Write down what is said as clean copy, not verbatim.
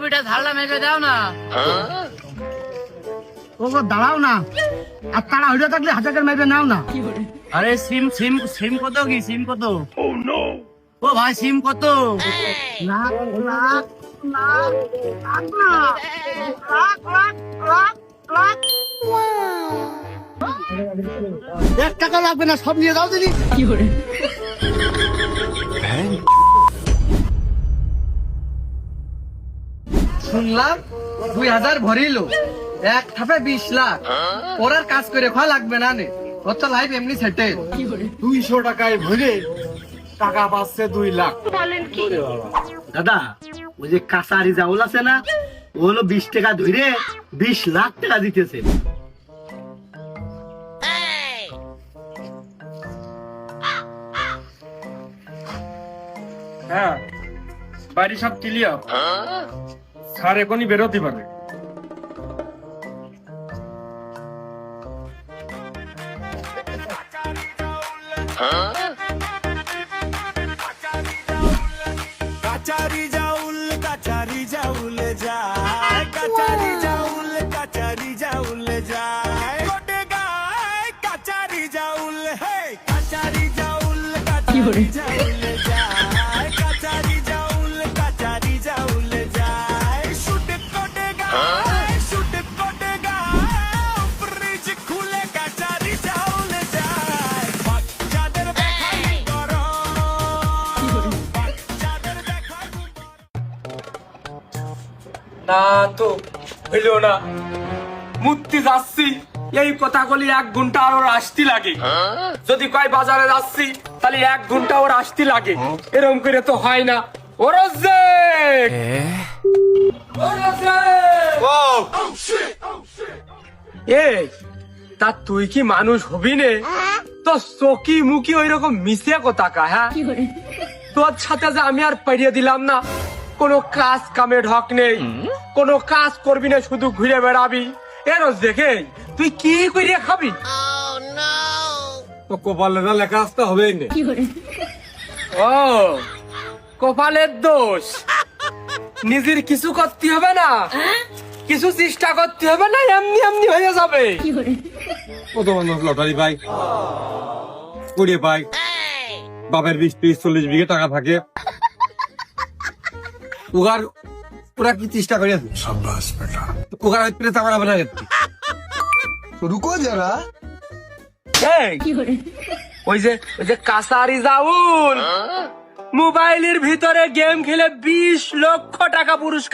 বেটা ঝালটা মেপে দাও না। ও দাঁড়াও না, আর তারা হইলে থাকলে হাজার মেপে নাও না। আরে সিম সিম সিম কত কি সিম কত? ও ভাই সিম কত? লাখ লাখ লাখ লাখ না, লাখ লাখ লাখ লাখ। 1 টাকা লাগবে না, সব নিয়ে যাও দিদি। শুনলাম 2000 ভরিল, এক থাপে 20 লাখ। ওর আর কাজ করে খাওয়া লাগবে না নে, ওর তো লাইফ এমনি সেটেল। 200 টাকায় ভরে টাকা পাচ্ছে 2 লাখ। দাদা, ওই যে কাছারি জাউল আছে না, ও হলো 20 টাকা ধরে 20 লাখ টাকা দিতেছে। হ্যাঁ, বাড়ি সব ক্লিয়ার। স্যার এখনই বেরোতে পারে। কাচারি জাউল যায়, কাচারি জাউল যায়, গোটে গায় কাচারি জাউল, হে কাচারি জাউল যায়, কাচারি জাউল যায়, শুট কোটে গায়, ফ্রিজ খুলে কাচারি জাউল যায়, বাচ্চাদের দেখাই গরম, বাচ্চাদের দেখাই না তো হইল না, মুক্তি যাচ্ছি এই কথাগুলি 1 ঘন্টা আর ওর আসতে লাগে। যদি কয় বাজারে যাচ্ছি তাহলে 1 ঘন্টা ওর আসতে লাগে। এরকম করে তো হয় না। ওরা যে এই তা তুই কি মানুষ হবি নে? তো চকি মুখি ওই রকম মিশে কথা কা, হ্যাঁ? তোর সাথে যে আমি আর পাইয়ে দিলাম না, কোনো কাজ কামে ঢক নেই, কোনো কাজ করবি না, শুধু ঘুরে বেড়াবি। এর দেখে তুই কি করিয়া খাবি? তো কপালে না লেখা আসতে হবে না। ও কপালের দোষ, নিজের কিছু করতে হবে না, কিছু চেষ্টা করতে হবে না, এমনি এমনি হয়ে যাবে। কত মানুষ লটারি পাই, কুড়িয়ে পাই, বাপের 20-30-40 বিঘে টাকা থাকে, ওরা কি চেষ্টা করে আছে? ওরা টাকা হবে না। রুকো যারা, এই, ওই যে কাসারি জাউল মোবাইলের ভিতরে গেম খেলে 20 লক্ষ টাকা পুরস্কার